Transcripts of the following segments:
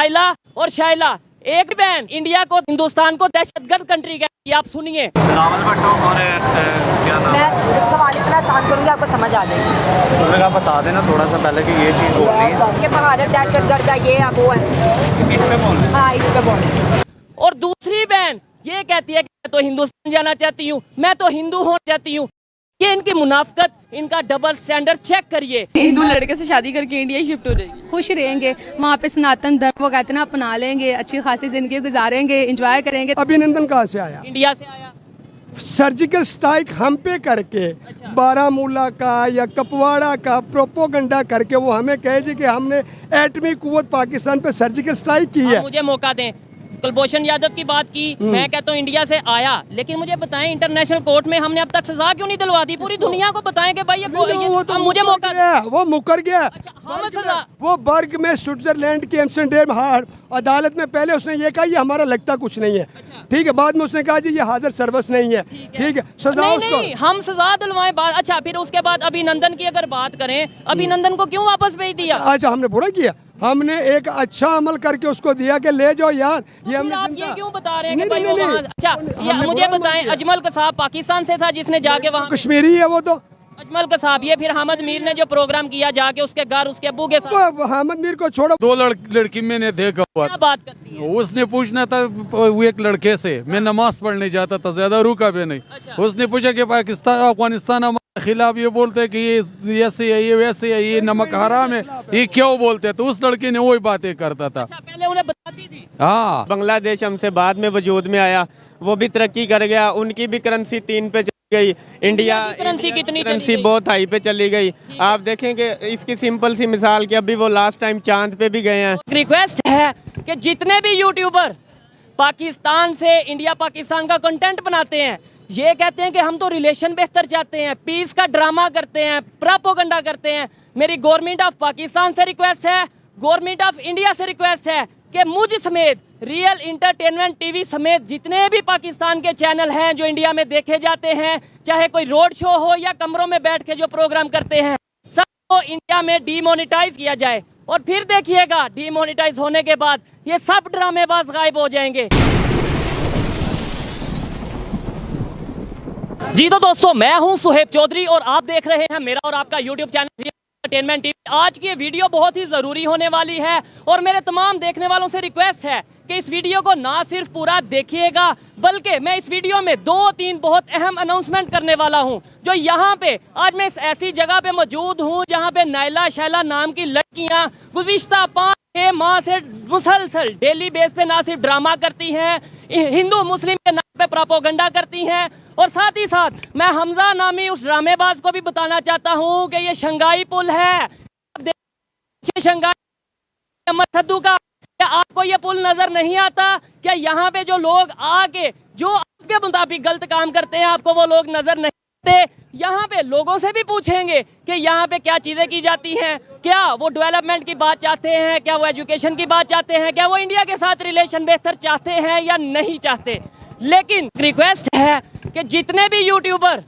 शाइला और शाइला, एक बहन इंडिया को, हिंदुस्तान को दहशतगर्द कंट्री कहती है। आप सुनिए। बिलावल भुट्टो और क्या नाम? मैं सवाल इतना आसान करूँगी आपको समझ आ जाएगी। तुमने कहा बता देना थोड़ा सा पहले कि ये चीज़ बोल रही है। ये भारत दहशतगर्द है, ये वो है। इस पे बोल रहे हैं। हाँ, इस पे बोल। और दूसरी बहन ये कहती है कि मैं तो हिंदुस्तान जाना चाहती हूँ, मैं तो हिंदू होना चाहती हूँ। ये इनकी मुनाफकत, इनका डबल स्टैंडर्ड चेक करिए। हिंदू लड़के से शादी करके इंडिया शिफ्ट हो जाएगी, खुश रहेंगे वहाँ पे, सनातन धर्म वो कहते हैं ना, अपना लेंगे, अच्छी खासी जिंदगी गुजारेंगे, एंजॉय करेंगे। अभिनंदन कहाँ से आया? इंडिया से आया। सर्जिकल स्ट्राइक हम पे करके, बारामूला का या कपवाड़ा का प्रोपोगंडा करके वो हमें कहे जी कि हमने एटमी कुव्वत पाकिस्तान पे सर्जिकल स्ट्राइक की है। मुझे मौका दें। कुलभूषण यादव की बात की, मैं कहता हूँ इंडिया से आया, लेकिन मुझे बताएं इंटरनेशनल कोर्ट में हमने अब तक सजा क्यों नहीं दिलवा दी? पूरी दुनिया को बताएं कि भाई ये वो तो मुझे मौका दें। वो मुकर गया। हम सजा, वो बर्ग में, स्विट्जरलैंड की एम्स्टरडैम अदालत में पहले उसने ये कहा ये हमारा लगता कुछ नहीं है, ठीक है। बाद में उसने कहा जी ये हाजिर सर्विस नहीं है, ठीक है, सजा उसको। नहीं, हम सजा दिलवाएं बात। अच्छा, फिर उसके बाद अभिनंदन की अगर बात करें, अभिनंदन को क्यों वापस भेज दिया? अच्छा, हमने बुरा किया? हमने एक अच्छा अमल करके उसको दिया कि ले जाओ यार। ये हमने आप ये क्यों बता रहे हैं कि नहीं, भाई नहीं, वो नहीं, वहाँ? अच्छा, ये मुझे बताएं, अजमल कसाब पाकिस्तान से था जिसने जाके वहाँ, कश्मीरी है वो तो। अजमल कसाब, ये फिर हामिद मीर ने जो प्रोग्राम किया जाके उसके घर, उसके अब्बू के साथ। वो हामिद मीर को छोड़ो। दो लड़की मैंने देखा हुआ क्या बात करती है? उसने पूछना था वो एक लड़के से, मैं नमाज पढ़ने जाता था, ज्यादा रुका भी नहीं। उसने पूछा कि पाकिस्तान अफगानिस्तान हमारे खिलाफ ये बोलते हैं कि ये ऐसे है, ये वैसे है, ये नमक हराम है, ये क्यों बोलते हैं? तो उस लड़के ने वही बातें करता था। अच्छा, पहले उन्हें बताती थी। हाँ, बांग्लादेश हमसे बाद में वजूद में आया, वो भी तरक्की कर गया, उनकी भी करेंसी 3 पे चली गई। इंडिया की करेंसी कितनी करेंसी चली गई? बहुत हाई पे चली गई। आप देखेंगे इसकी सिंपल सी मिसाल कि अभी वो लास्ट टाइम चांद पे भी गए हैं। रिक्वेस्ट है कि जितने भी यूट्यूबर पाकिस्तान से, इंडिया पाकिस्तान का कंटेंट बनाते हैं, ये कहते हैं कि हम तो रिलेशन बेहतर चाहते हैं, पीस का ड्रामा करते हैं, प्रोपोगंडा करते हैं। मेरी गवर्नमेंट ऑफ पाकिस्तान से रिक्वेस्ट है, गवर्नमेंट ऑफ इंडिया से रिक्वेस्ट है कि मुझ समेत, रियल इंटरटेनमेंट टीवी समेत जितने भी पाकिस्तान के चैनल हैं जो इंडिया में देखे जाते हैं, चाहे कोई रोड शो हो या कमरों में बैठ के जो प्रोग्राम करते हैं, सबको इंडिया में डीमोनेटाइज किया जाए। और फिर देखिएगा डीमोनेटाइज होने के बाद ये सब ड्रामेबाज गायब हो जाएंगे। जी तो दोस्तों, मैं हूं सुहेब चौधरी और आप देख रहे हैं मेरा और आपका यूट्यूब चैनल एंटरटेनमेंट टीवी। आज की ये वीडियो बहुत ही ज़रूरी होने वाली है और मेरे तमाम देखने वालों से रिक्वेस्ट है कि इस वीडियो को ना सिर्फ पूरा देखिएगा, बल्कि मैं इस वीडियो में 2-3 बहुत अहम अनाउंसमेंट करने वाला हूं। जो यहाँ पे आज मैं इस ऐसी जगह पे मौजूद हूं जहाँ पे नायला शैला नाम की लड़कियाँ गुज़िश्ता 5-6 माह से मुसलसल डेली बेस पे ना सिर्फ ड्रामा करती हैं, हिंदू मुस्लिम के नाम पे प्रोपोगंडा करती हैं, और साथ ही साथ मैं हमजा नामी उस ड्रामेबाज को भी बताना चाहता हूँ कि ये शंघाई पुल है, शंघाई अमर थद्दू का। क्या आपको ये पुल नजर नहीं आता? क्या यहाँ पे जो लोग आके जो आपके मुताबिक गलत काम करते हैं, आपको वो लोग नजर नहीं आते? यहाँ पे लोगों से भी पूछेंगे कि यहाँ पे क्या चीजें की जाती हैं, क्या वो डेवलपमेंट की बात चाहते हैं, क्या वो एजुकेशन की बात चाहते हैं, क्या वो इंडिया के साथ रिलेशन बेहतर चाहते हैं या नहीं चाहते। लेकिन रिक्वेस्ट है कि जितने भी यूट्यूबर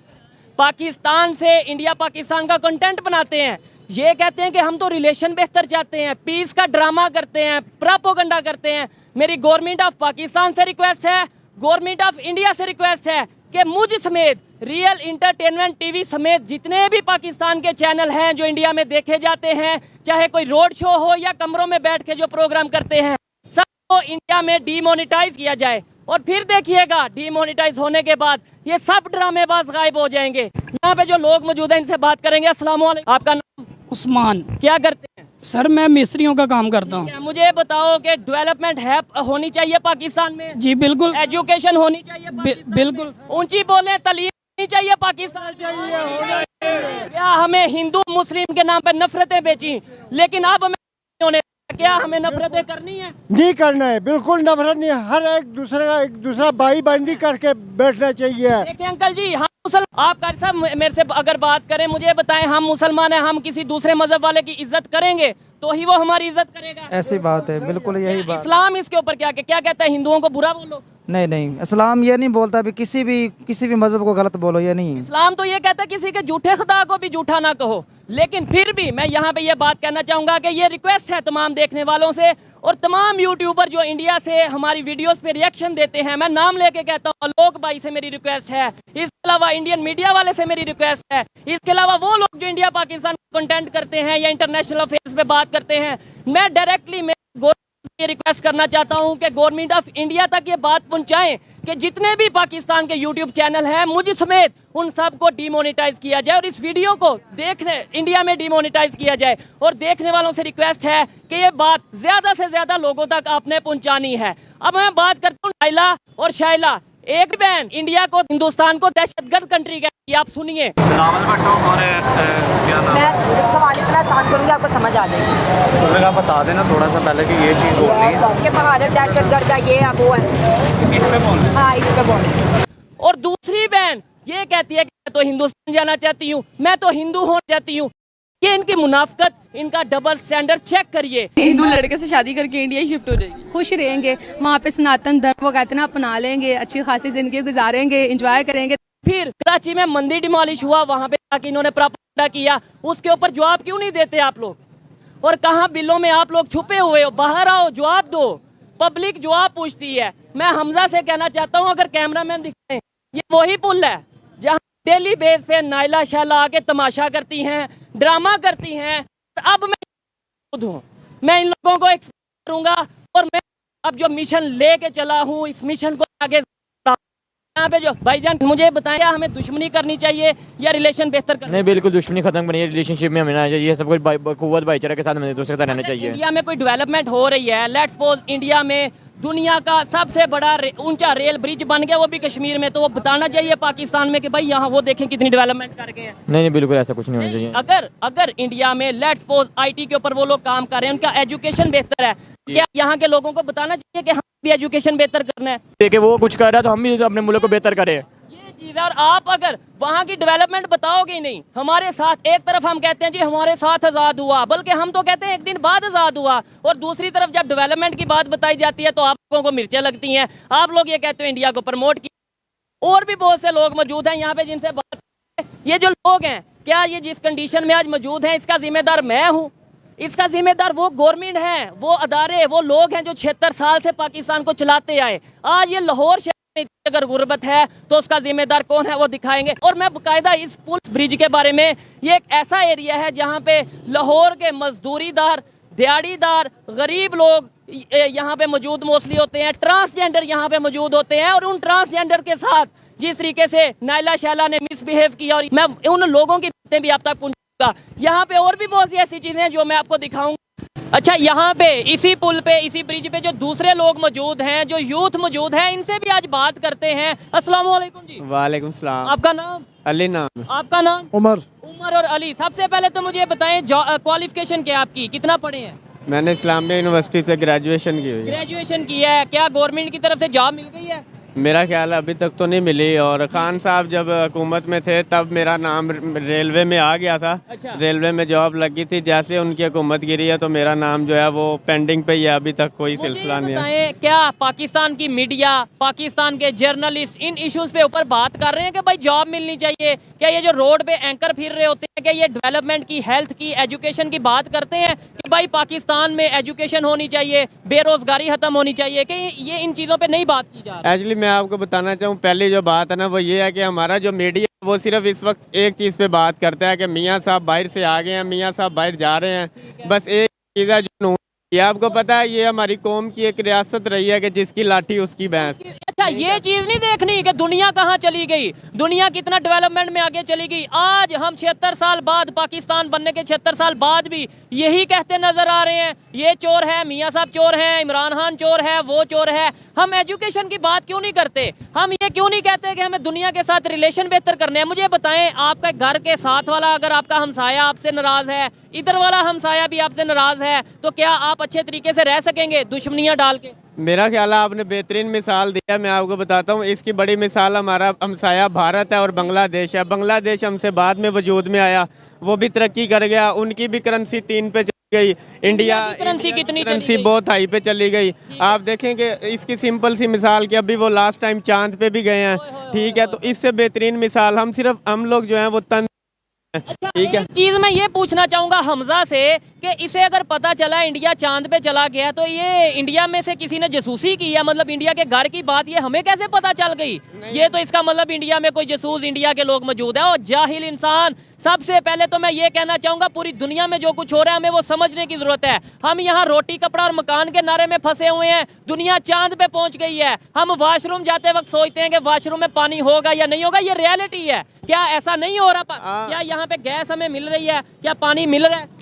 पाकिस्तान से, इंडिया पाकिस्तान का कंटेंट बनाते हैं, ये कहते हैं कि हम तो रिलेशन बेहतर चाहते हैं, पीस का ड्रामा करते हैं, प्रोपोगंडा करते हैं। मेरी गवर्नमेंट ऑफ पाकिस्तान से रिक्वेस्ट है, गवर्नमेंट ऑफ इंडिया से रिक्वेस्ट है कि मुझ समेत, रियल इंटरटेनमेंट टीवी समेत जितने भी पाकिस्तान के चैनल हैं जो इंडिया में देखे जाते हैं, चाहे कोई रोड शो हो या कमरों में बैठ के जो प्रोग्राम करते हैं, सबको इंडिया में डीमोनेटाइज किया जाए। और फिर देखिएगा डीमोनेटाइज होने के बाद ये सब ड्रामेबाज गायब हो जाएंगे। यहाँ पे जो लोग मौजूद हैं इनसे बात करेंगे। अस्सलाम वालेकुम, आपका नाम? उस्मान। क्या करते हैं? सर मैं मिस्त्रियों का काम करता हूँ। मुझे बताओ कि डेवलपमेंट है होनी चाहिए पाकिस्तान में? जी बिल्कुल। एजुकेशन होनी चाहिए पाकिस्तान में? बिल्कुल। ऊंची बोले, तालीम होनी चाहिए पाकिस्तान चाहिए। क्या हमें हिंदू मुस्लिम के नाम पे नफरतें बेची, लेकिन अब हमें क्या हमें नफरतें करनी है? नहीं करना है, बिल्कुल नफरत नहीं। हर एक दूसरा भाई बंदी करके बैठना चाहिए। देखिए अंकल जी, हम आप कारी साहब मेरे से अगर बात करें, मुझे बताएं, हम मुसलमान हैं, हम किसी दूसरे मजहब वाले की इज्जत करेंगे तो ही वो हमारी इज्जत करेगा। ऐसी बात है, बिल्कुल यही बात। इस्लाम इसके ऊपर क्या कहता है? हिंदुओं को बुरा बोलो? नहीं नहीं, इस्लाम ये नहीं बोलता भी किसी भी मजहब को गलत बोलो, ये नहीं। इस्लाम तो ये कहता है किसी के झूठे खुदा को भी झूठा ना कहो। लेकिन फिर भी मैं यहाँ पे ये बात कहना चाहूंगा कि ये रिक्वेस्ट है तमाम देखने वालों से और तमाम यूट्यूबर जो इंडिया से हमारी वीडियोस पे रिएक्शन देते हैं, मैं नाम लेके कहता हूँ, आलोक भाई से मेरी रिक्वेस्ट है, इसके अलावा इंडियन मीडिया वाले से मेरी रिक्वेस्ट है, इसके अलावा वो लोग जो इंडिया पाकिस्तान कंटेंट करते हैं या इंटरनेशनल अफेयर्स पे बात करते हैं, मैं डायरेक्टली ये रिक्वेस्ट करना चाहता हूं कि गवर्नमेंट ऑफ इंडिया तक ये बात पहुंचाएं कि जितने भी पाकिस्तान के यूट्यूब चैनल हैं, मुझ समेत, उन सब को डिमोनेटाइज किया जाए और इस वीडियो को देखने इंडिया में डिमोनेटाइज किया जाए। और देखने वालों से रिक्वेस्ट है कि ये बात ज्यादा से ज्यादा लोगों तक आपने पहुंचानी है। अब मैं बात करता हूँ नाइला और शाइला। एक बहन इंडिया को, हिंदुस्तान को दहशतगर्द कंट्री कहती है। आप सुनिए। बिलावल भुट्टो और क्या नाम? मैं सवाल इतना आसान करूँगी आपको समझ आ जाएगी। तो आप बता देना थोड़ा सा पहले कि ये चीज़ बोलनी है ये भारत दहशतगर्द है, ये अब वो है। इस पे बोल। हाँ, इस पे बोल। और दूसरी बहन ये कहती है कि मैं तो हिंदुस्तान जाना चाहती हूँ, मैं तो हिंदू होना चाहती हूँ। ये इनकी मुनाफकत, इनका डबल स्टैंडर्ड चेक करिए। हिंदू लड़के से शादी करके इंडिया शिफ्ट हो जाएगी। खुश रहेंगे वहाँ पे, सनातन धर्म वो कहते हैं ना, अपना लेंगे, अच्छी खासी जिंदगी गुजारेंगे, इंजॉय करेंगे। फिर कराची में मंदिर डिमोलिश हुआ, वहाँ पे जाके इन्होंने प्रोपेगेंडा किया, उसके ऊपर जवाब क्यों नहीं देते आप लोग? और कहाँ बिलों में आप लोग छुपे हुए हो? बाहर आओ, जवाब दो। पब्लिक जवाब पूछती है। मैं हमजा से कहना चाहता हूँ, अगर कैमरामैन दिखाएं, ये वही पुल है जहाँ डेली बेस पे नाइला शैला आके तमाशा करती हैं, ड्रामा करती हैं। अब मैं खुद हूँ, मैं इन लोगों को एक्सप्लेन करूंगा और मैं अब जो मिशन लेके चला हूँ, इस मिशन को आगे यहाँ पे जो भाईजान मुझे बताएं, क्या हमें दुश्मनी करनी चाहिए या रिलेशन बेहतर करना? नहीं, बिल्कुल दुश्मनी खत्म करनी है, रिलेशनशिप में हमें रहना चाहिए, सब कुछ कुव्वत भाईचारा के साथ हमें दूसरे के साथ रहना चाहिए। इंडिया में कोई डेवलपमेंट हो रही है, लेट्स सपोज इंडिया में दुनिया का सबसे बड़ा ऊंचा रेल ब्रिज बन गया, वो भी कश्मीर में, तो वो बताना चाहिए पाकिस्तान में कि भाई यहाँ वो देखें कितनी डेवलपमेंट कर गए हैं। नहीं, बिल्कुल ऐसा कुछ नहीं होना चाहिए। अगर इंडिया में लेट्स सपोज IT के ऊपर वो लोग काम कर रहे हैं, उनका एजुकेशन बेहतर है, क्या यहाँ के लोगों को बताना चाहिए कि हम भी एजुकेशन बेहतर करना है? देखिए वो कुछ कर रहा है तो हम भी अपने मुल्क को बेहतर करें। और आप अगर वहाँ की डेवलपमेंट बताओगे ही नहीं, हमारे साथ एक तरफ हम कहते हैं जी हमारे साथ आज़ाद हुआ, बल्कि हम तो कहते हैं एक दिन बाद आज़ाद हुआ, और दूसरी तरफ जब डेवलपमेंट की बात बताई जाती है तो आप लोगों को मिर्चें लगती हैं। आप लोग ये कहते हो इंडिया को प्रमोट किया। और भी बहुत से लोग मौजूद हैं यहाँ पे जिनसे बात, ये जो लोग हैं, क्या ये जिस कंडीशन में आज मौजूद हैं इसका जिम्मेदार मैं हूँ? इसका जिम्मेदार वो गवर्नमेंट है, वो अदारे, वो लोग हैं जो 76 साल से पाकिस्तान को चलाते आए। आज ये लाहौर शहर में अगर गुर्बत है तो उसका जिम्मेदार कौन है वो दिखाएंगे। और मैं बाकायदा इस पुल ब्रिज के बारे में, ये एक ऐसा एरिया है जहाँ पे लाहौर के मजदूरीदार, दिहाड़ीदार, गरीब लोग यहाँ पे मौजूद मोस्टली होते हैं, ट्रांसजेंडर यहाँ पे मौजूद होते हैं, और उन ट्रांसजेंडर के साथ जिस तरीके से नाइला शैला ने मिसबिहेव किया, और मैं उन लोगों की बातें भी आप तक पहुँचाऊंगा। यहाँ पे और भी बहुत सी ऐसी चीज़ें हैं जो मैं आपको दिखाऊंगा। अच्छा, यहाँ पे इसी पुल पे, इसी ब्रिज पे जो दूसरे लोग मौजूद हैं, जो यूथ मौजूद है, इनसे भी आज बात करते हैं। अस्सलाम वालेकुम जी। वालेकुम सलाम। आपका नाम? अली नाम। आपका नाम? उमर। उमर और अली। सबसे पहले तो मुझे बताएं क्वालिफिकेशन क्या आपकी, कितना पढ़े हैं? मैंने इस्लामिया यूनिवर्सिटी से ग्रेजुएशन की हुई है। ग्रेजुएशन किया है। क्या गवर्नमेंट की तरफ से जॉब मिल गई है? मेरा ख्याल अभी तक तो नहीं मिली, और खान साहब जब हुकूमत में थे तब मेरा नाम रेलवे में आ गया था। अच्छा। रेलवे में जॉब लगी थी, जैसे उनकी हुकूमत गिरी है तो मेरा नाम जो है वो पेंडिंग पे ही है, अभी तक कोई सिलसिला नहीं है। क्या पाकिस्तान की मीडिया, पाकिस्तान के जर्नलिस्ट इन इश्यूज पे ऊपर बात कर रहे हैं कि भाई जॉब मिलनी चाहिए? क्या ये जो रोड पे एंकर फिर रहे होते हैं, क्या ये डेवलपमेंट की, हेल्थ की, एजुकेशन की बात करते हैं कि भाई पाकिस्तान में एजुकेशन होनी चाहिए, बेरोजगारी खत्म होनी चाहिए? कि ये इन चीज़ों पे नहीं बात की जा रही? एक्चुअली मैं आपको बताना चाहूँ, पहली जो बात है ना वो ये है कि हमारा जो मीडिया वो सिर्फ इस वक्त एक चीज़ पे बात करता है कि मियाँ साहब बाहर से आ गए हैं, मियाँ साहब बाहर जा रहे हैं। बस एक चीज़ है जो, ये आपको पता है, ये हमारी कौम की एक रियासत रही है कि जिसकी लाठी उसकी भैंस। अच्छा, ये चीज नहीं देखनी कि दुनिया कहाँ चली गई, दुनिया कितना डेवलपमेंट में आगे चली गई। आज हम 76 साल बाद, पाकिस्तान बनने के 76 साल बाद भी यही कहते नजर आ रहे हैं, ये चोर है, मियाँ साहब चोर हैं, इमरान खान चोर है, वो चोर है। हम एजुकेशन की बात क्यों नहीं करते? हम ये क्यों नहीं कहते कि हमें दुनिया के साथ रिलेशन बेहतर करने हैं? मुझे बताएं, आपके घर के साथ वाला अगर आपका हमसाया आपसे नाराज है, इधर वाला हमसाया भी आपसे नाराज है, तो क्या आप अच्छे तरीके से रह सकेंगे दुश्मनियां डाल के? मेरा ख्याल है आपने बेहतरीन मिसाल दिया। मैं आपको बताता हूँ, इसकी बड़ी मिसाल हमारा हमसाया भारत है और बांग्लादेश है। बांग्लादेश हमसे बाद में वजूद में आया, वो भी तरक्की कर गया, उनकी भी करेंसी 3 पे चली गई। इंडिया करेंसी कितनी करेंसी बहुत हाई पे चली गई। आप देखेंगे इसकी सिंपल सी मिसाल कि अभी वो लास्ट टाइम चांद पे भी गए हैं, ठीक है। तो इससे बेहतरीन मिसाल हम लोग जो है वो तन, ठीक है। एक चीज मैं ये पूछना चाहूंगा हमजा से कि इसे अगर पता चला इंडिया चांद पे चला गया तो ये इंडिया में से किसी ने जासूसी की है, मतलब इंडिया के घर की बात ये हमें कैसे पता चल गई? ये तो इसका मतलब इंडिया में कोई जासूस इंडिया के लोग मौजूद है। और जाहिल इंसान, सबसे पहले तो मैं ये कहना चाहूंगा पूरी दुनिया में जो कुछ हो रहा है हमें वो समझने की जरूरत है। हम यहाँ रोटी कपड़ा और मकान के नारे में फंसे हुए हैं, दुनिया चांद पे पहुंच गई है। हम वॉशरूम जाते वक्त सोचते हैं कि वॉशरूम में पानी होगा या नहीं होगा, ये रियलिटी है। क्या ऐसा नहीं हो रहा? क्या यहाँ पे गैस हमें मिल रही है? क्या पानी मिल रहा है?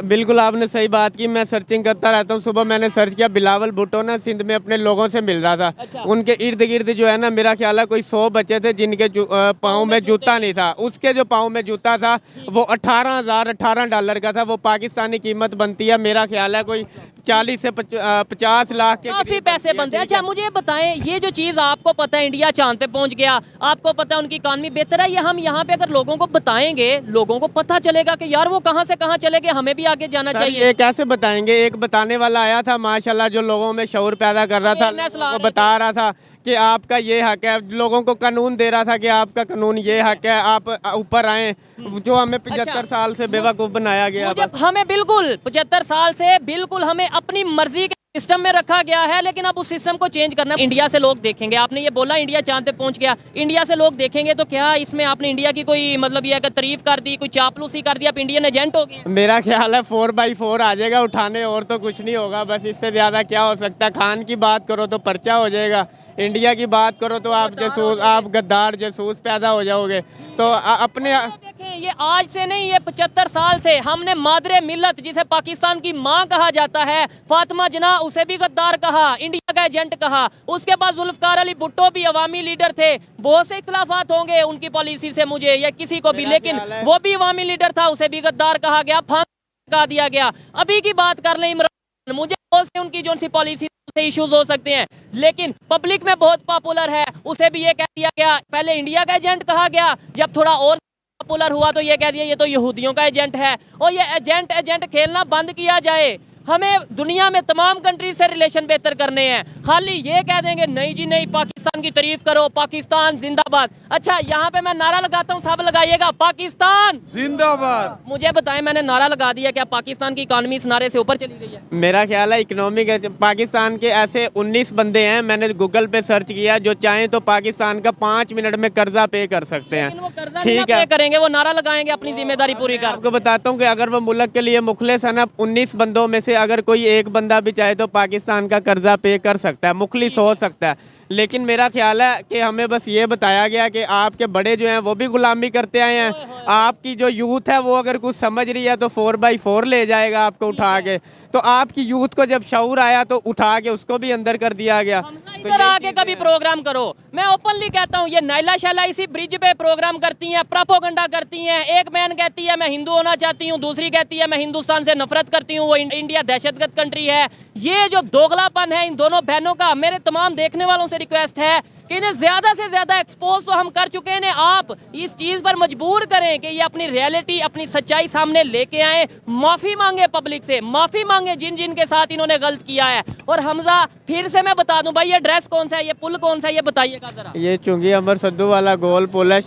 बिल्कुल आपने सही बात की। मैं सर्चिंग करता रहता हूँ। सुबह मैंने सर्च किया, बिलावल भुट्टो ना सिंध में अपने लोगों से मिल रहा था। अच्छा। उनके इर्द गिर्द जो है ना, मेरा ख्याल है कोई 100 बच्चे थे जिनके पाँव में जूता नहीं था। उसके जो पाँव में जूता था वो $18,000 का था। वो पाकिस्तानी कीमत बनती है मेरा ख्याल है कोई 40 से 50 लाख के काफी पैसे बनते हैं। अच्छा मुझे ये बताएं, ये जो चीज आपको पता है इंडिया चांद पे पहुंच गया, आपको पता है उनकी इकॉनमी बेहतर है, ये हम यहाँ पे अगर लोगों को बताएंगे लोगों को पता चलेगा कि यार वो कहाँ से कहाँ चले गए, हमें भी आगे जाना चाहिए। ये कैसे बताएंगे? एक बताने वाला आया था माशाल्लाह, जो लोगों में शऊर पैदा कर रहा था, वो बता रहा था कि आपका ये हक है, लोगों को कानून दे रहा था कि आपका कानून ये हक है, आप ऊपर आए। जो हमें 75 साल से बेवकूफ़ बनाया गया। हमें बिल्कुल 75 साल से बिल्कुल हमें अपनी मर्जी के सिस्टम में रखा गया है, लेकिन अब उस सिस्टम को चेंज करना। इंडिया से लोग देखेंगे, आपने ये बोला इंडिया चांद पे पहुंच गया, इंडिया से लोग देखेंगे तो क्या इसमें आपने इंडिया की कोई मतलब ये तारीफ कर दी, कोई चापलूसी कर दी, आप इंडियन एजेंट हो गए? मेरा ख्याल है 4x4 आ जाएगा उठाने, और तो कुछ नहीं होगा। बस इससे ज़्यादा क्या हो सकता है? खान की बात करो तो पर्चा हो जाएगा, इंडिया की बात करो तो आप जासूस, आप गद्दार जासूस पैदा हो जाओगे। तो अपने देखें, ये आज से नहीं, ये 75 साल से हमने मादरे मिल्लत जिसे पाकिस्तान की माँ कहा जाता है, फातिमा जना, उसे भी गद्दार कहा, इंडिया का एजेंट कहा। उसके बाद जुल्फकार अली भुट्टो भी अवामी लीडर थे। बहुत से इख्तलाफात होंगे उनकी पॉलिसी से मुझे या किसी को भी, लेकिन वो भी अवामी लीडर था, उसे भी गद्दार कहा गया, फांसी लगा दिया गया। अभी की बात कर लें इमरान, मुझे बहुत से उनकी जो सी पॉलिसी से इश्यूज हो सकते हैं, लेकिन पब्लिक में बहुत पॉपुलर है, उसे भी ये कह दिया गया। पहले इंडिया का एजेंट कहा गया, जब थोड़ा और पॉपुलर हुआ तो ये कह दिया ये तो यहूदियों का एजेंट है। और ये एजेंट खेलना बंद किया जाए। हमें दुनिया में तमाम कंट्री से रिलेशन बेहतर करने हैं। खाली ये कह देंगे नहीं जी नहीं, पाकिस्तान की तारीफ करो, पाकिस्तान जिंदाबाद। अच्छा यहाँ पे मैं नारा लगाता हूँ, सब लगाइएगा, पाकिस्तान जिंदाबाद। मुझे बताएं, मैंने नारा लगा दिया, क्या पाकिस्तान की इकॉनमी इस नारे से ऊपर चली गई है? मेरा ख्याल है इकोनॉमिक पाकिस्तान के ऐसे 19 बंदे हैं, मैंने गूगल पे सर्च किया, जो चाहें तो पाकिस्तान का 5 मिनट में कर्जा पे कर सकते हैं। ठीक है, करेंगे वो नारा लगाएंगे, अपनी जिम्मेदारी पूरी कर। आपको बताता हूँ कि अगर वो मुल्क के लिए मुखलिस है ना, 19 बंदों में से अगर कोई एक बंदा भी चाहे तो पाकिस्तान का कर्जा पे कर सकता है, मुखलिस हो सकता है। लेकिन मेरा ख्याल है कि हमें बस ये बताया गया कि आपके बड़े जो हैं वो भी गुलामी करते आए हैं, आपकी जो यूथ है वो अगर कुछ समझ रही है तो 4x4 ले जाएगा आपको उठा के। तो आपकी यूथ को जब शऊर आया तो उठा के उसको भी अंदर कर दिया गया। इधर आके कभी प्रोग्राम करो, मैं ओपनली कहता हूँ, ये नाइला शैला इसी ब्रिज पे प्रोग्राम करती हैं, प्रोपोगंडा करती हैं। एक बहन कहती है मैं हिंदू होना चाहती हूँ, दूसरी कहती है मैं हिंदुस्तान से नफरत करती हूँ, वो इंडिया दहशतगर्द कंट्री है। ये जो दोगलापन है इन दोनों बहनों का, मेरे तमाम देखने वालों से रिक्वेस्ट है कि इन्हें ज्यादा से ज्यादा एक्सपोज तो हम कर चुके हैं, आप इस चीज पर मजबूर करें कि ये अपनी रियलिटी, अपनी सच्चाई सामने लेके आए, माफी मांगे पब्लिक से, माफी मांगे जिन जिन के साथ इन्होंने गलत किया है। और हमजा फिर से मैं बता दूं भाई, ये ड्रेस कौन सा है, ये पुल कौन सा है, ये बताइएगा जरा। ये चुंगी अमर सद्दू वाला गोल पुल है,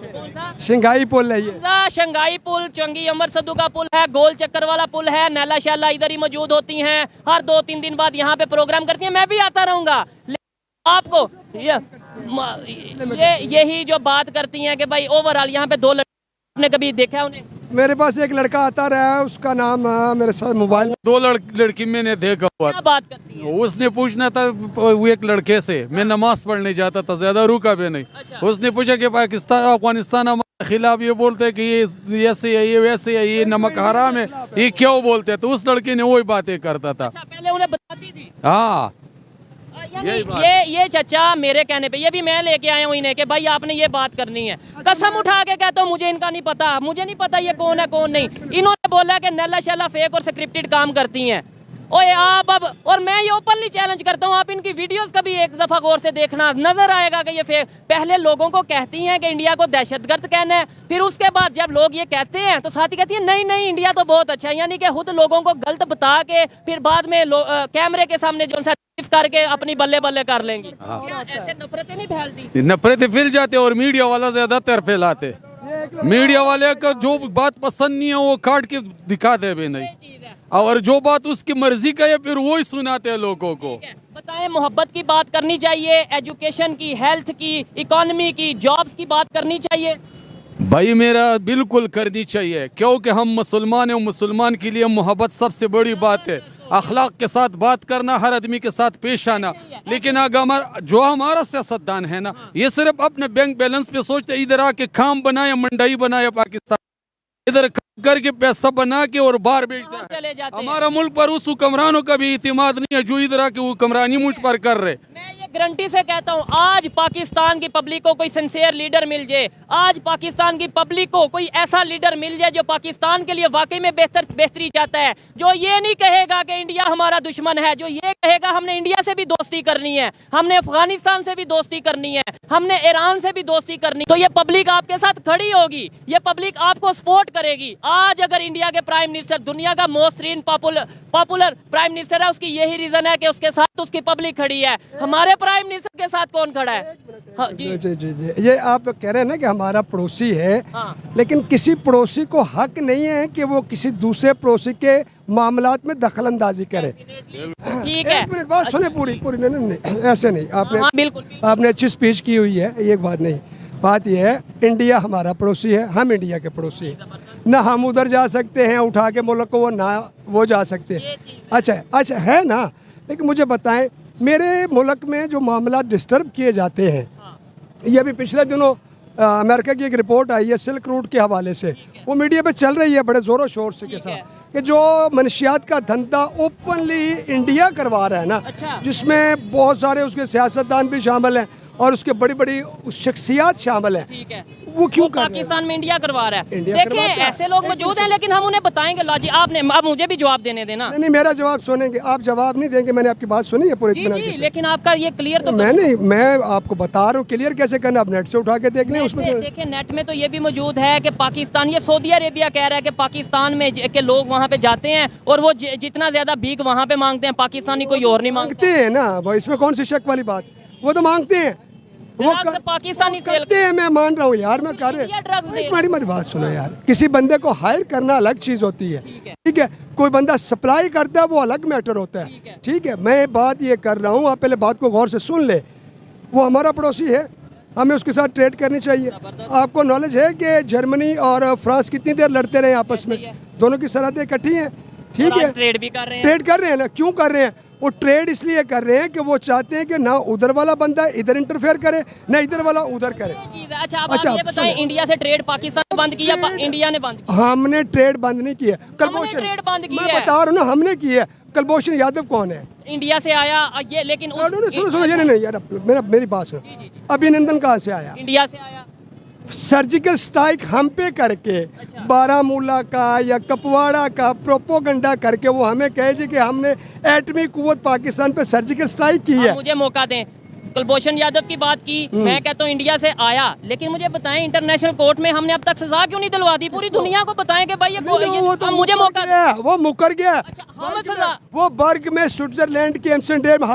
शंघाई पुल है ये। शंघाई पुल, चुंगी अमर सद्दू का पुल है, गोल चक्कर वाला पुल है। नैला शैला इधर ही मौजूद होती हैं, हर 2-3 दिन बाद यहाँ पे प्रोग्राम करती हैं, मैं भी आता रहूंगा। आपको यही जो बात करती हैं कि भाई ओवरऑल यहाँ पे 2 लड़के, आपने कभी देखा उन्हें? मेरे पास एक लड़का आता रहा है, उसका नाम मेरे साथ मोबाइल। 2 लड़की मैंने देखा हुआ। क्या बात करती है? उसने पूछना था वो एक लड़के से, मैं नमाज पढ़ने जाता था, ज्यादा रुका भी नहीं। अच्छा। उसने पूछा कि पाकिस्तान अफगानिस्तान हमारे खिलाफ ये बोलते हैं कि ये ऐसे है, ये वैसे है, ये नमक हराम है, ये क्यों बोलते हैं? तो उस लड़के ने वही बातें करता था। अच्छा, पहले उन्हें बताती थी। हाँ, ये चचा मेरे कहने पे, ये भी मैं लेके आया हूँ इन्हें कि भाई आपने ये बात करनी है। कसम उठा के कहता हूँ मुझे इनका नहीं पता, मुझे नहीं पता ये कौन है कौन नहीं। इन्होंने बोला कि नल्ला शल्ला फेक और स्क्रिप्टेड काम करती हैं। ओए आप अब, और मैं ये ओपनली चैलेंज करता हूँ, आप इनकी वीडियोस कभी एक दफ़ा गौर से देखना, नजर आएगा कि ये फेक। पहले लोगों को कहती हैं कि इंडिया को दहशतगर्द कहना है, फिर उसके बाद जब लोग ये कहते हैं तो साथी कहती है नहीं नहीं इंडिया तो बहुत अच्छा है, यानी कि खुद लोगों को गलत बता के फिर बाद में कैमरे के सामने जो सा करके अपनी बल्ले बल्ले कर लेंगी। क्या ऐसे नफरतें नहीं फैलती? नफरतें फैल जाते और मीडिया वाला ज्यादातर फैलाते। मीडिया वाले का जो बात पसंद नहीं है वो काट के दिखाते भी नहीं, और जो बात उसकी मर्जी का है फिर वो ही सुनाते हैं लोगों को। बताएं, मोहब्बत की बात करनी चाहिए, एजुकेशन की, हेल्थ की, इकोनॉमी की, जॉब्स की बात करनी चाहिए। भाई मेरा बिल्कुल करनी चाहिए, क्योंकि हम मुसलमान हैं, मुसलमान के लिए मोहब्बत सबसे बड़ी बात है। अखलाक के साथ बात करना, हर आदमी के साथ पेश आना। लेकिन अगर जो हमारा सियासतदान है ना, ये सिर्फ अपने बैंक बैलेंस पे सोचते, इधर आके खाम बनाए, मंडाई बनाए पाकिस्तान, इधर करके पैसा बना के और बाहर बेचता है। हमारा मुल्क पर उस हुक्मरानों का भी इतिमाद नहीं है जो इधर आके हुक्मरानी मुझ पर कर रहे। मैं ये गारंटी से कहता हूँ, आज पाकिस्तान की पब्लिक को कोई सिंसियर लीडर मिल जाए, आज पाकिस्तान की पब्लिक को कोई ऐसा लीडर मिल जाए जो पाकिस्तान के लिए वाकई में बेहतरी चाहता है, जो ये नहीं कहेगा कि इंडिया हमारा दुश्मन है, जो ये कहेगा हमने इंडिया से भी दोस्ती करनी है, हमने अफगानिस्तान से भी दोस्ती करनी है, हमने ईरान से भी दोस्ती करनी, तो ये पब्लिक आपके साथ खड़ी होगी, ये पब्लिक आपको सपोर्ट करेगी। आज अगर इंडिया के प्राइम मिनिस्टर, दुनिया का मोस्ट पॉपुलर प्राइम मिनिस्टर है, उसकी यही रीजन है कि उसके साथ उसकी पब्लिक खड़ी है। हमारे प्राइम मिनिस्टर के साथ कौन खड़ा है? हाँ, जी। जी जी जी, ये आप कह रहे हैं ना कि हमारा पड़ोसी है, हाँ। लेकिन किसी पड़ोसी को हक नहीं है कि वो किसी दूसरे पड़ोसी के मामलात में दखल अंदाजी करे। ठीक है, एक मिनट बात सुने पूरी नहीं, नहीं ऐसे नहीं, हाँ, बिल्कुल। आपने अच्छी स्पीच की हुई है, एक बात नहीं। बात यह है, इंडिया हमारा पड़ोसी है, हम इंडिया के पड़ोसी हैं, ना हम उधर जा सकते हैं उठा के मुल्क को, वो ना वो जा सकते हैं। अच्छा है ना, लेकिन मुझे बताएं, मेरे मुल्क में जो मामला डिस्टर्ब किए जाते हैं, ये भी पिछले दिनों अमेरिका की एक रिपोर्ट आई है सिल्क रूट के हवाले से, वो मीडिया पे चल रही है बड़े ज़ोरों शोर से के साथ, कि जो मनशियात का धंधा ओपनली इंडिया करवा रहा है ना, जिसमें बहुत सारे उसके सियासतदान भी शामिल हैं और उसके बड़ी बड़ी शख्सियात शामिल हैं। ठीक है, वो क्यों पाकिस्तान में इंडिया करवा रहा है? इंडिया देखिए ऐसे लोग मौजूद हैं, लेकिन हम उन्हें बताएंगे। लाजी आपने, अब मुझे भी जवाब देने देना। नहीं, मेरा जवाब सुनेंगे आप, जवाब नहीं देंगे। मैंने आपकी बात सुनी है पूरी जी, लेकिन आपका ये क्लियर तो मैं आपको बता रहा हूँ, क्लियर कैसे करना, आप नेट से उठा के देख लें। उसमें देखिए नेट में तो ये भी मौजूद है कि पाकिस्तान, ये सऊदी अरेबिया कह रहा है कि पाकिस्तान में के लोग वहाँ पे जाते हैं और वो जितना ज्यादा भीख वहाँ पे मांगते हैं, पाकिस्तानी कोई और नहीं मांगते हैं ना। वो इसमें कौन सी शक वाली बात, वो तो मांगते हैं, वो पाकिस्तानी करते हैं। मैं मान रहा हूँ यार, मैं कर मेरी बात सुनो यार, किसी बंदे को हायर करना अलग चीज़ होती है, ठीक है, कोई बंदा सप्लाई करता है वो अलग मैटर होता है, ठीक है। मैं बात ये कर रहा हूँ, आप पहले बात को गौर से सुन ले। वो हमारा पड़ोसी है, हमें उसके साथ ट्रेड करनी चाहिए। आपको नॉलेज है कि जर्मनी और फ्रांस कितनी देर लड़ते रहे आपस में, दोनों की सरहदें इकट्ठी हैं, ठीक है, ट्रेड भी कर रहे हैं, ट्रेड कर रहे हैं ना। क्यों कर रहे हैं? वो ट्रेड इसलिए कर रहे हैं कि वो चाहते हैं कि ना उधर वाला बंदा इधर इंटरफेयर करे, ना इधर वाला उधर करे। अच्छा, आप ये बताएं, इंडिया से ट्रेड पाकिस्तान ने बंद किया, इंडिया ने बंद किया? हमने ट्रेड बंद नहीं किया, कुलभूषण ट्रेड बंद किया, मैं बता रहा हूँ ना, हमने किया। कुलभूषण यादव कौन है? इंडिया से आया ये, लेकिन सुनो नहीं यार, मेरी बात सुनो। अभिनंदन कहाँ से आया? इंडिया से आया। सर्जिकल स्ट्राइक हम पे करके, बारामूला का या कपवाड़ा का प्रोपोगंडा करके वो हमें कहे जी कि हमने एटमी कुव्वत पाकिस्तान पे सर्जिकल स्ट्राइक की है। मुझे मौका दें, कुलभूषण यादव की बात की, मैं कहता हूँ इंडिया से आया, लेकिन मुझे बताएं इंटरनेशनल कोर्ट में हमने अब तक सजा क्यों नहीं दिलवा दी? पूरी दुनिया को बताएं कि भाई ये मुझे मौका गया, वो मुकर गया। हम सजा, वो बर्ग में स्विट्जरलैंड की एम्स्टरडैम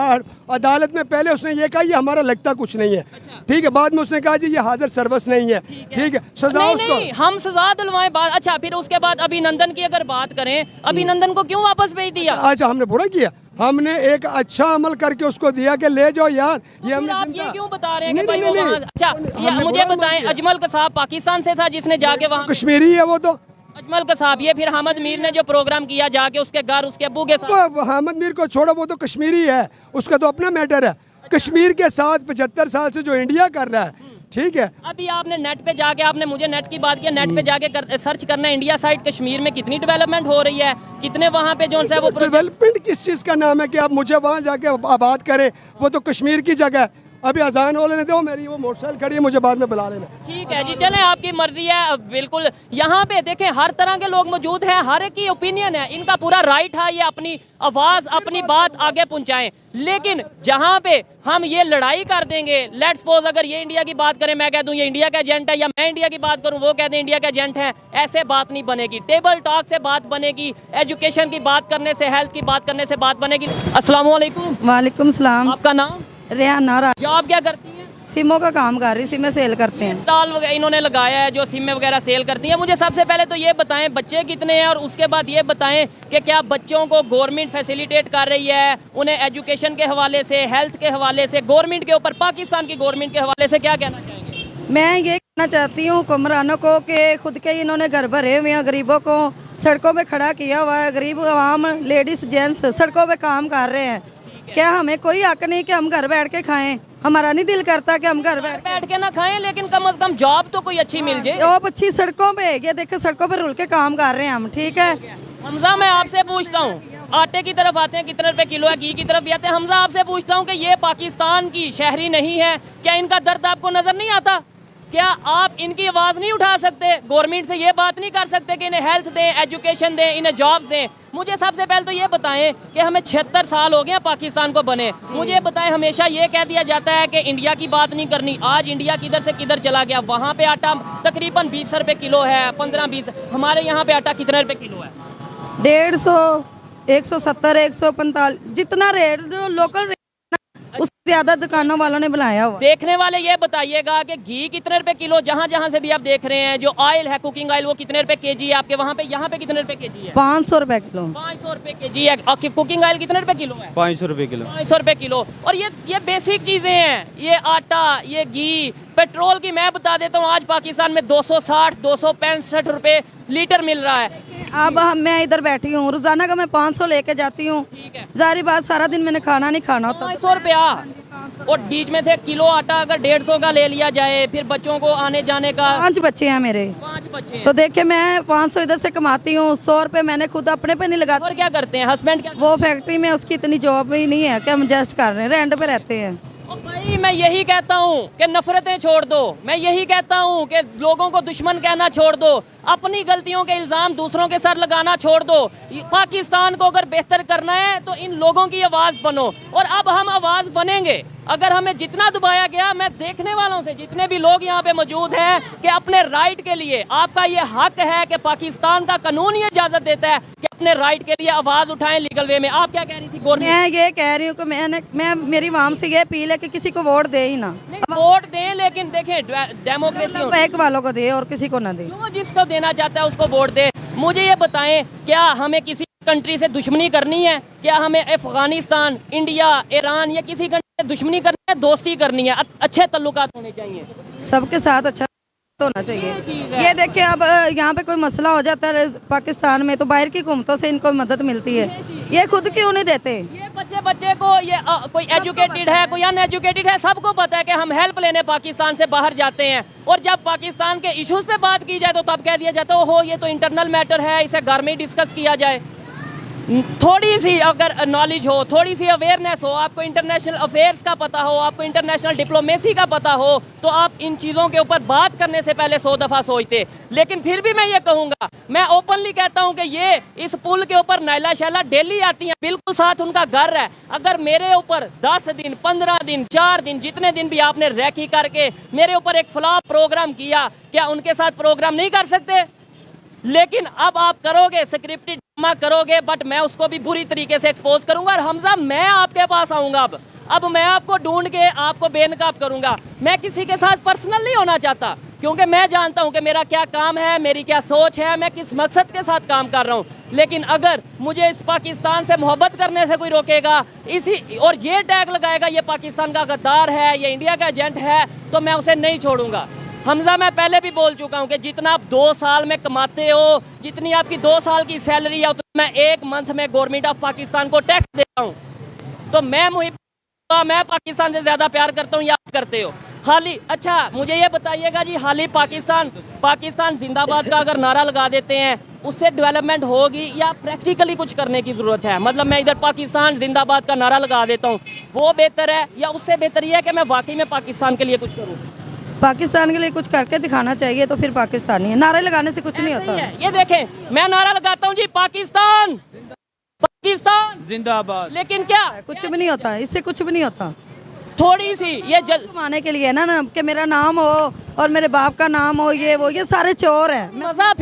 अदालत में पहले उसने ये कहा ये हमारा लगता कुछ नहीं है, ठीक है, बाद में उसने कहा जी ये हाजिर सर्विस नहीं है, ठीक है, सजा उसको, हम सजा दिलवाएं बाद। अच्छा, फिर उसके बाद अभिनंदन की अगर बात करें, अभिनंदन को क्यों वापस भेज दिया? अच्छा, हमने बुरा किया, हमने एक अच्छा अमल करके उसको दिया कि ले जाओ यार, ये हमने आप ये क्यों बता रहे हैं कि भाई वो वहाँ? अच्छा, मुझे बताएं, अजमल कसाब पाकिस्तान से था जिसने जाके वहाँ, कश्मीरी है वो तो, अजमल कसाब। ये फिर हामिद मीर ने जो प्रोग्राम किया जाके उसके घर, उसके अब्बू के साथ, हामिद मीर को छोड़ो, वो तो कश्मीरी है, उसका तो अपना मैटर है। कश्मीर के साथ 75 साल से जो इंडिया कर रहा है, ठीक है। अभी आपने नेट पे जाके, आपने मुझे नेट की बात किया, नेट पे जाके सर्च करना है इंडिया साइड कश्मीर में कितनी डेवलपमेंट हो रही है, कितने वहाँ पे जो है वो डेवलपमेंट किस चीज़ का नाम है कि आप मुझे वहाँ जाके आबाद करें? वो तो कश्मीर की जगह है। अभी अजान हो लेने दो, मेरी वो मोटरसाइकिल खड़ी है, मुझे बाद में बुला लेना। ठीक है जी, चलें, आपकी मर्जी है। बिल्कुल, यहाँ पे देखें हर तरह के लोग मौजूद हैं, हर एक की ओपिनियन है, इनका पूरा राइट है ये अपनी आवाज़ अपनी बात आगे पहुँचाएं। लेकिन जहाँ पे हम ये लड़ाई कर देंगे, लेट्स सपोज अगर ये इंडिया की बात करें, मैं कह दूँ ये इंडिया का एजेंट है, या मैं इंडिया की बात करूँ वो कह दें इंडिया का एजेंट है, ऐसे बात नहीं बनेगी। टेबल टॉक से बात बनेगी, एजुकेशन की बात करने से, हेल्थ की बात करने से बात बनेगी। अस्सलाम वालेकुम। वालेकुम सलाम। आपका नाम? रेहाना। जॉब क्या करती हैं? सिमों का काम कर रही, सिमें सेल करते हैं। स्टॉल इन्होंने लगाया है जो सिम वगैरह सेल करती हैं। मुझे सबसे पहले तो ये बताएं बच्चे कितने हैं, और उसके बाद ये बताएं कि क्या बच्चों को गवर्नमेंट फैसिलिटेट कर रही है, उन्हें एजुकेशन के हवाले से, हेल्थ के हवाले से, गवर्नमेंट के ऊपर, पाकिस्तान की गवर्नमेंट के हवाले से क्या कहना चाहेंगे? मैं ये कहना चाहती हूँ हुक्मरानों को कि खुद के इन्होंने घर भरे हुए हैं, गरीबों को सड़कों पे खड़ा किया हुआ है। गरीब आवाम, लेडीज जेंट्स सड़कों पे काम कर रहे हैं। क्या हमें कोई हक नहीं कि हम घर बैठ के खाएं? हमारा नहीं दिल करता कि हम घर बैठ के ना खाएं, लेकिन कम से कम जॉब तो कोई अच्छी मिल जाए। जॉब अच्छी सड़कों पे, ये देखे सड़कों पे रुल के काम कर रहे हैं हम। ठीक है हमजा, मैं आपसे पूछता हूँ, आटे की तरफ आते हैं कितने रुपए किलो है, घी की तरफ भी आते हैं। हमजा, आपसे पूछता हूँ कि ये पाकिस्तान की शहरी नहीं है, क्या इनका दर्द आपको नजर नहीं आता? क्या आप इनकी आवाज़ नहीं उठा सकते? गवर्नमेंट से ये बात नहीं कर सकते कि इन्हें हेल्थ दें, एजुकेशन दें, इन्हें जॉब दें? मुझे सबसे पहले तो ये बताएं कि हमें 76 साल हो गए पाकिस्तान को बने। मुझे बताएं, हमेशा ये कह दिया जाता है कि इंडिया की बात नहीं करनी। आज इंडिया किधर से किधर चला गया। वहाँ पे आटा तकरीबन 20 रुपए किलो है, 15-20। हमारे यहाँ पे आटा कितने रुपए किलो है? 150, 170, 145, जितना रेट जो लोकल उससे ज्यादा दुकानों वालों ने बनाया हुआ। देखने वाले ये बताइएगा कि घी कितने रुपए किलो, जहाँ जहाँ से भी आप देख रहे हैं, जो ऑयल है, कुकिंग ऑयल, वो कितने रुपए केजी है आपके वहाँ पे? यहाँ पे कितने रुपए केजी है? 500 रुपए किलो। 500 रुपए केजी है। और कुकिंग ऑयल कितने रुपए किलो है? 500 रुपए किलो। 500 रुपए किलो। और ये बेसिक चीजें हैं, ये आटा, ये घी, पेट्रोल की मैं बता देता हूँ, आज पाकिस्तान में 260, 265 रुपए लीटर मिल रहा है। अब मैं इधर बैठी हूँ, रोजाना का मैं 500 लेके जाती हूँ। जारी बात, सारा दिन मैंने खाना नहीं खाना होता। 500 रुपया। और बीच में से किलो आटा अगर 150 का ले लिया जाए, फिर बच्चों को आने जाने का। 5 बच्चे हैं मेरे। 5 बच्चे। तो देखिए मैं 500 इधर से कमाती हूँ, 100 रुपए मैंने खुद अपने पे नहीं लगाती। और क्या करते हैं हस्बैंड? क्या वो फैक्ट्री में, उसकी इतनी जॉब ही नहीं है कि हम एडजस्ट कर रहे हैं, रेंट पे रहते हैं। भाई मैं यही कहता हूँ कि नफरतें छोड़ दो। मैं यही कहता हूँ कि लोगों को दुश्मन कहना छोड़ दो, अपनी गलतियों के इल्जाम दूसरों के सर लगाना छोड़ दो। पाकिस्तान को अगर बेहतर करना है तो इन लोगों की आवाज़ बनो, और अब हम आवाज़ बनेंगे। अगर हमें जितना दबाया गया, मैं देखने वालों से, जितने भी लोग यहाँ पे मौजूद हैं, कि अपने राइट के लिए आपका ये हक है कि पाकिस्तान का कानून ये इजाज़त देता है कि अपने राइट के लिए आवाज़ उठाएं लीगल वे में। आप क्या कह रही थी? मैं ये कह रही हूँ कि मैं मेरी वाम से ये अपील है कि किसी को वोट दे ही ना। वोट दें, लेकिन देखें डेमोक्रेसी बैक वालों को दे और किसी को ना दे। जो जिसको देना चाहता है उसको वोट दे। मुझे ये बताएं, क्या हमें किसी कंट्री से दुश्मनी करनी है? क्या हमें अफगानिस्तान, इंडिया, ईरान या किसी कंट्री से दुश्मनी करनी है? दोस्ती करनी है? अच्छे तल्लुकात होने चाहिए सबके साथ, अच्छा होना चाहिए। ये देखिए अब यहाँ पे कोई मसला हो जाता है पाकिस्तान में, तो बाहर की हुकूमतों से इनको मदद मिलती है, ये खुद क्यों नहीं देते? ये बच्चे को, ये कोई एजुकेटेड है, कोई अनएजुकेटेड है, सबको पता है कि हम हेल्प लेने पाकिस्तान से बाहर जाते हैं, और जब पाकिस्तान के इश्यूज पे बात की जाए तो तब कह दिया जाता है, ओहो ये तो इंटरनल मैटर है, इसे घर में ही डिस्कस किया जाए। थोड़ी सी अगर नॉलेज हो, थोड़ी सी अवेयरनेस हो, आपको इंटरनेशनल अफेयर्स का पता हो, आपको इंटरनेशनल डिप्लोमेसी का पता हो, तो आप इन चीज़ों के ऊपर बात करने से पहले 100 दफ़ा सोचते। लेकिन फिर भी मैं ये कहूँगा, मैं ओपनली कहता हूँ कि ये इस पुल के ऊपर नैला शैला डेली आती हैं, बिल्कुल साथ उनका घर है। अगर मेरे ऊपर 10 दिन, 15 दिन, 4 दिन, जितने दिन भी आपने रैकी करके मेरे ऊपर एक फ्लॉप प्रोग्राम किया, क्या उनके साथ प्रोग्राम नहीं कर सकते? लेकिन अब आप करोगे, स्क्रिप्टेड ड्रामा करोगे, बट मैं उसको भी बुरी तरीके से एक्सपोज करूंगा। और हमजा, मैं आपके पास आऊंगा, अब मैं आपको ढूंढ के आपको बेनकाब करूंगा। मैं किसी के साथ पर्सनल नहीं होना चाहता, क्योंकि मैं जानता हूं कि मेरा क्या काम है, मेरी क्या सोच है, मैं किस मकसद के साथ काम कर रहा हूं। लेकिन अगर मुझे इस पाकिस्तान से मोहब्बत करने से कोई रोकेगा, इसी और ये टैग लगाएगा ये पाकिस्तान का गद्दार है, ये इंडिया का एजेंट है, तो मैं उसे नहीं छोड़ूंगा। हमजा, मैं पहले भी बोल चुका हूँ कि जितना आप 2 साल में कमाते हो, जितनी आपकी 2 साल की सैलरी है, उतना मैं 1 मंथ में गवर्नमेंट ऑफ पाकिस्तान को टैक्स देता हूँ। तो मैं पाकिस्तान से ज़्यादा प्यार करता हूँ या आप करते हो? हाल ही, अच्छा मुझे ये बताइएगा जी, हाल ही पाकिस्तान जिंदाबाद का अगर नारा लगा देते हैं उससे डेवलपमेंट होगी या प्रैक्टिकली कुछ करने की ज़रूरत है? मतलब मैं इधर पाकिस्तान जिंदाबाद का नारा लगा देता हूँ, वो बेहतर है या उससे बेहतर ये है कि मैं वाकई में पाकिस्तान के लिए कुछ करूँ? पाकिस्तान के लिए कुछ करके दिखाना चाहिए, तो फिर पाकिस्तानी है। नारे लगाने से कुछ नहीं होता। ये देखें, मैं नारा लगाता हूँ जी, पाकिस्तान जिंदाबाद, लेकिन क्या कुछ भी नहीं होता, इससे कुछ भी नहीं होता। थोड़ी सी ये कमाने के लिए ना कि मेरा नाम हो और मेरे बाप का नाम हो, ये सारे चोर हैं। मजा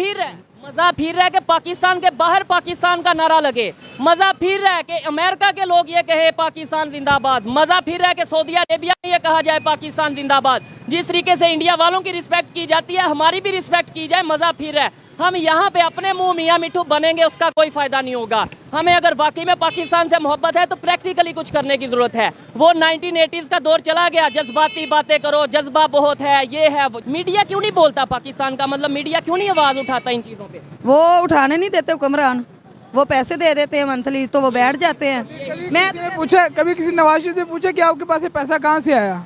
फिर है कि पाकिस्तान के बाहर पाकिस्तान का नारा लगे, मजा फिर है कि अमेरिका के लोग ये कहे पाकिस्तान जिंदाबाद, मजा फिर है कि सऊदी अरेबिया में ये कहा जाए पाकिस्तान जिंदाबाद। जिस तरीके से इंडिया वालों की रिस्पेक्ट की जाती है, हमारी भी रिस्पेक्ट की जाए, मजा फिर है। हम यहाँ पे अपने मुंह मियाँ मिठू बनेंगे, उसका कोई फायदा नहीं होगा। हमें अगर वाकई में पाकिस्तान से मोहब्बत है तो प्रैक्टिकली कुछ करने की जरूरत है। वो 1980s का दौर चला गया, जज्बाती बातें करो, जज्बा बहुत है, ये है। मीडिया क्यों नहीं बोलता पाकिस्तान का? मतलब मीडिया क्यों नहीं आवाज उठाता इन चीजों पे? वो उठाने नहीं देते हुक्मरान, वो पैसे दे देते हैं मंथली, तो वो बैठ जाते हैं। मैं पूछा, कभी किसी नवाज शरीफ से पूछा कि आपके पास ये पैसा कहाँ से आया?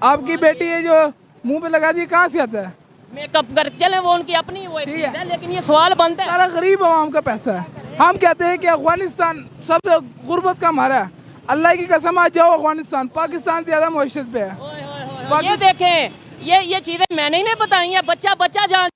आपकी बेटी है जो मुंह पे लगा दी, कहाँ से आता है? मेकअप कर चले, वो उनकी अपनी वो चीज है, लेकिन ये सवाल बनता है। सारा गरीब आवाम का पैसा है। हम कहते हैं कि अफगानिस्तान सबसे गुर्बत का हमारा है। अल्लाह की कसम, आज जाओ अफगानिस्तान, पाकिस्तान से ज्यादा मुश्किल पे है। ये देखें, ये चीजें मैंने ही नहीं बताई हैं, बच्चा जान।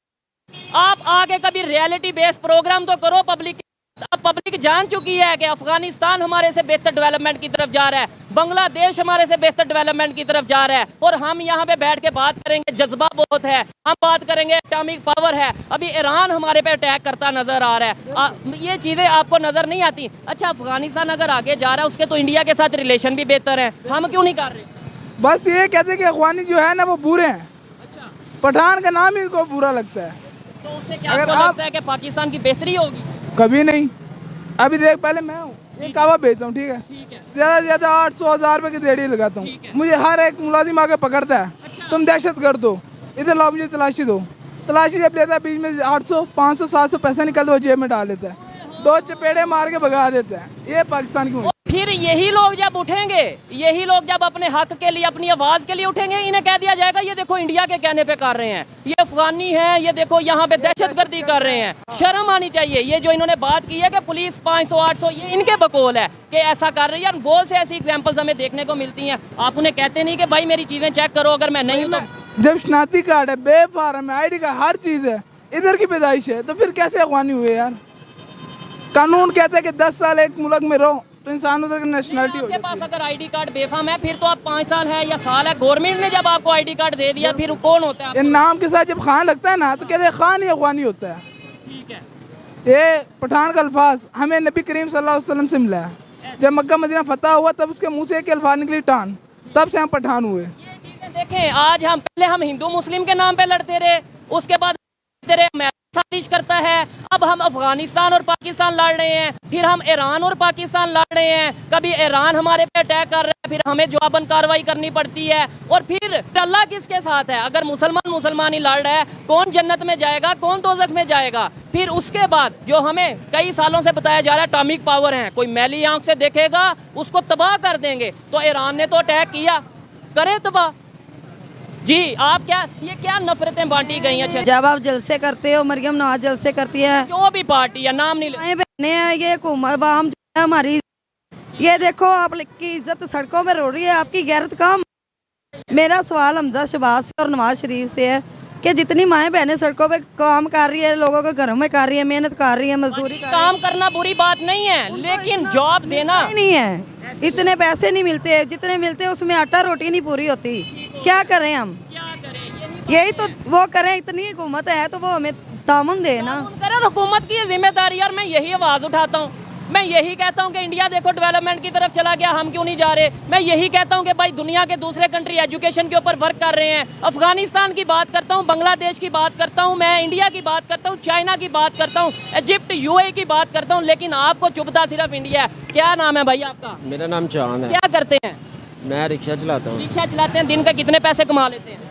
आप आगे कभी रियलिटी बेस्ड प्रोग्राम तो करो। पब्लिक जान चुकी है कि अफगानिस्तान हमारे से बेहतर डेवलपमेंट की तरफ जा रहा है, बांग्लादेश हमारे से बेहतर डेवलपमेंट की तरफ जा रहा है, और हम यहाँ पे बैठ के बात करेंगे जज्बा बहुत है, हम बात करेंगे एटॉमिक पावर है। अभी ईरान हमारे पे अटैक करता नजर आ रहा है, ये चीजें आपको नजर नहीं आती। अच्छा, अफगानिस्तान अगर आगे जा रहा है उसके तो इंडिया के साथ रिलेशन भी बेहतर है, हम क्यों नहीं कर रहे? बस ये कहते हैं कि अफगानी जो है ना वो बुरे हैं। अच्छा, पठान का नाम ही इनको बुरा लगता है। तो उससे क्या लगता है कि पाकिस्तान की बेहतरी होगी? कभी नहीं। अभी देख, पहले मैं हूँ, एक कावा बेचता हूँ, ठीक है, ज़्यादा से ज़्यादा 800-1000 रुपये की देड़ी लगाता हूँ। मुझे हर एक मुलाजिम आके पकड़ता है। अच्छा। तुम दहशत गर्द दो, इधर लाओ, मुझे तलाशी दो। तलाशी जब लेता है बीच में 800, 500, 700 पैसा निकलता है, वो जेब में डाल लेता है, 2 चपेड़े मार के भगा देता है। ये पाकिस्तान की। फिर यही लोग जब उठेंगे, यही लोग जब अपने हक के लिए, अपनी आवाज के लिए उठेंगे, इन्हें कह दिया जाएगा ये देखो इंडिया के कहने पे कर रहे हैं, ये अफगानी है, ये देखो यहाँ पे दहशतगर्दी कर रहे हैं। शर्म आनी चाहिए। ये जो इन्होंने बात की है कि पुलिस 500-800, ये इनके बकौल है कि ऐसा कर रही है। बहुत से ऐसी एग्जाम्पल्स हमें देखने को मिलती हैं। आप उन्हें कहते नहीं कि भाई मेरी चीजें चेक करो, अगर मैं नहीं हूँ तो। जब शनाख्ती कार्ड है, बेफार्म है, ID कार्ड, हर चीज है, इधर की पैदाइश है, तो फिर कैसे अफगानी हुए यार? कानून कहता है कि 10 साल एक मुल्क में रहो तो इंसान उधर की नेशनलिटी हो जाती है। आपके पास अगर ID कार्ड बेफाम है फिर तो आप 5 साल है या साल है, गवर्नमेंट ने जब आपको ID कार्ड दे दिया फिर कौन होता है? इन नाम के साथ जब खान लगता है ना तो कहते हैं खान ही अफगानी होता है। ठीक है, ये पठान का अल्फाज हमें नबी करीम सल्लल्लाहु अलैहि वसल्लम से मिला है। जब मक्का मदीना फतह हुआ तब उसके मुँह से एक अल्फाज निकली टान, तब से हम पठान हुए। देखें, आज हम पहले हम हिंदू मुस्लिम के नाम पे लड़ते रहे, उसके बाद साजिश करता है, अब हम अफगानिस्तान और पाकिस्तान लड़ रहे हैं, फिर हम ईरान और पाकिस्तान लड़ रहे हैं। कभी ईरान हमारे पे अटैक कर रहा है, फिर हमें जवाबन कार्रवाई करनी पड़ती है। और फिर अल्लाह किसके साथ है? अगर मुसलमान ही लड़ रहा है, कौन जन्नत में जाएगा, कौन दोज़ख में जाएगा? फिर उसके बाद जो हमें कई सालों से बताया जा रहा है एटॉमिक पावर है, कोई मैली आंख से देखेगा उसको तबाह कर देंगे। तो ईरान ने तो अटैक किया, करे तबाह। जी, आप क्या नफरतें बांटी गई हैं? जब आप जलसे करते हो, मरियम नवाज जलसे करती है, जो भी पार्टी है, नाम नहीं बहने हैं, ये हुकूमत हमारी, ये देखो आपकी इज्जत सड़कों में रो रही है, आपकी गैरत कहाँ? मेरा सवाल हमजा शहबाज से और नवाज शरीफ से है कि जितनी माएँ बहनें सड़कों पे काम कर रही है, लोगों के घरों में कर रही है, मेहनत कर रही है, मजदूरी कर रही है। काम करना बुरी बात नहीं है, लेकिन जॉब देना नहीं है। इतने पैसे नहीं मिलते, जितने मिलते उसमें आटा रोटी नहीं पूरी होती। क्या करें हम? यही तो वो करें, इतनी हुकूमत है तो वो हमें तामुन दे ना करें। हुकूमत की जिम्मेदारी, और मैं यही आवाज़ उठाता हूँ, मैं यही कहता हूँ कि इंडिया देखो डेवलपमेंट की तरफ चला गया, हम क्यों नहीं जा रहे? मैं यही कहता हूँ कि भाई दुनिया के दूसरे कंट्री एजुकेशन के ऊपर वर्क कर रहे हैं। अफगानिस्तान की बात करता हूँ, बांग्लादेश की बात करता हूँ, मैं इंडिया की बात करता हूँ, चाइना की बात करता हूँ, इजिप्ट UAE की बात करता हूँ, लेकिन आपको चुभता सिर्फ इंडिया है। क्या नाम है भाई आपका? मेरा नाम चांद है। क्या करते हैं? मैं रिक्शा चलाता हूँ। रिक्शा चलाते हैं, दिन का कितने पैसे कमा लेते हैं?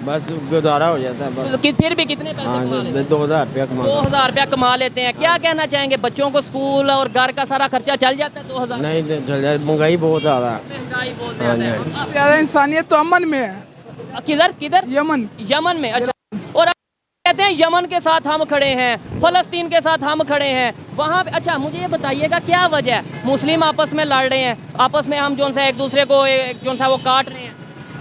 बस गुजारा हो जाता है बस। फिर भी कितने पैसे कमा लेते हैं? 2000 रुपया कमा। 2000 रुपया कमा लेते हैं। क्या कहना चाहेंगे? बच्चों को स्कूल और घर का सारा खर्चा चल जाता है 2000? नहीं चल जाता, महंगाई बहुत ज़्यादा है। महंगाई बहुत ज़्यादा है। ज़्यादा इंसानियत तो अमन में है, किधर किधर? यमन। यमन में, अच्छा। और कहते हैं यमन के साथ हम खड़े हैं, फलस्तीन के साथ हम खड़े हैं वहाँ पे। अच्छा मुझे ये बताइएगा क्या वजह है मुस्लिम आपस में लड़ रहे हैं, आपस में हम जोन सा एक दूसरे को जोन सा वो काट रहे हैं?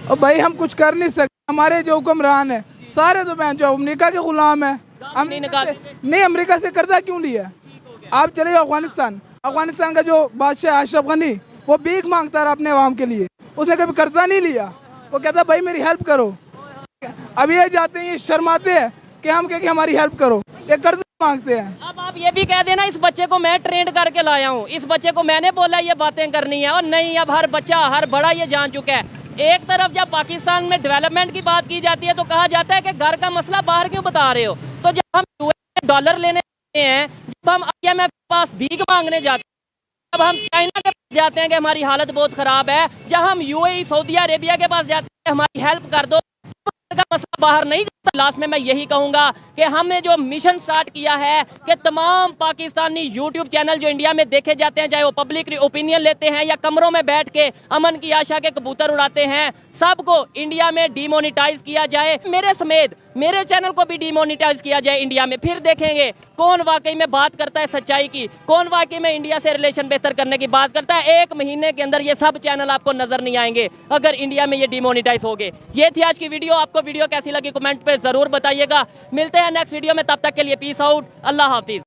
और भाई हम कुछ कर नहीं सकते, हमारे जो हुक्मरान है सारे तो बहन जो अमेरिका के गुलाम है। हम नहीं अमेरिका से कर्जा क्यों लिया? आप चले अफगानिस्तान, अफगानिस्तान का जो बादशाह अशरफ गनी वो भीख मांगता रहा अपने अवाम के लिए, उसने कभी कर्जा नहीं लिया। वो कहता भाई मेरी हेल्प करो। अब ये जाते हैं, ये शर्माते हैं कि हम कहें कि हमारी हेल्प करो, ये कर्जा मांगते हैं। अब आप ये भी कह देना इस बच्चे को मैं ट्रेंड करके लाया हूँ, इस बच्चे को मैंने बोला ये बातें करनी है। और नहीं, अब हर बच्चा हर बड़ा ये जान चुका है। एक तरफ जब पाकिस्तान में डेवलपमेंट की बात की जाती है तो कहा जाता है कि घर का मसला बाहर क्यों बता रहे हो। तो जब हम यूएस डॉलर लेने जाते हैं, जब हम IMF के पास भीख मांगने जाते हैं, जब हम चाइना के पास जाते हैं कि हमारी हालत बहुत ख़राब है, जब हम UAE सऊदी अरेबिया के पास जाते हैं हमारी हेल्प कर दो, का मसला बाहर नहीं जाता। लास्ट में मैं यही कहूंगा कि हमने जो मिशन स्टार्ट किया है कि तमाम पाकिस्तानी यूट्यूब चैनल जो इंडिया में देखे जाते हैं, चाहे वो पब्लिक ओपिनियन लेते हैं या कमरों में बैठ के अमन की आशा के कबूतर उड़ाते हैं, सबको इंडिया में डिमोनिटाइज किया जाए, मेरे समेत मेरे चैनल को भी डिमोनिटाइज किया जाए इंडिया में। फिर देखेंगे कौन वाकई में बात करता है सच्चाई की, कौन वाकई में इंडिया से रिलेशन बेहतर करने की बात करता है। 1 महीने के अंदर ये सब चैनल आपको नजर नहीं आएंगे अगर इंडिया में ये डिमोनिटाइज हो गए। ये थी आज की वीडियो। आपको वीडियो कैसी लगी कमेंट पे जरूर बताइएगा। मिलते हैं नेक्स्ट वीडियो में, तब तक के लिए पीस आउट, अल्लाह हाफिज।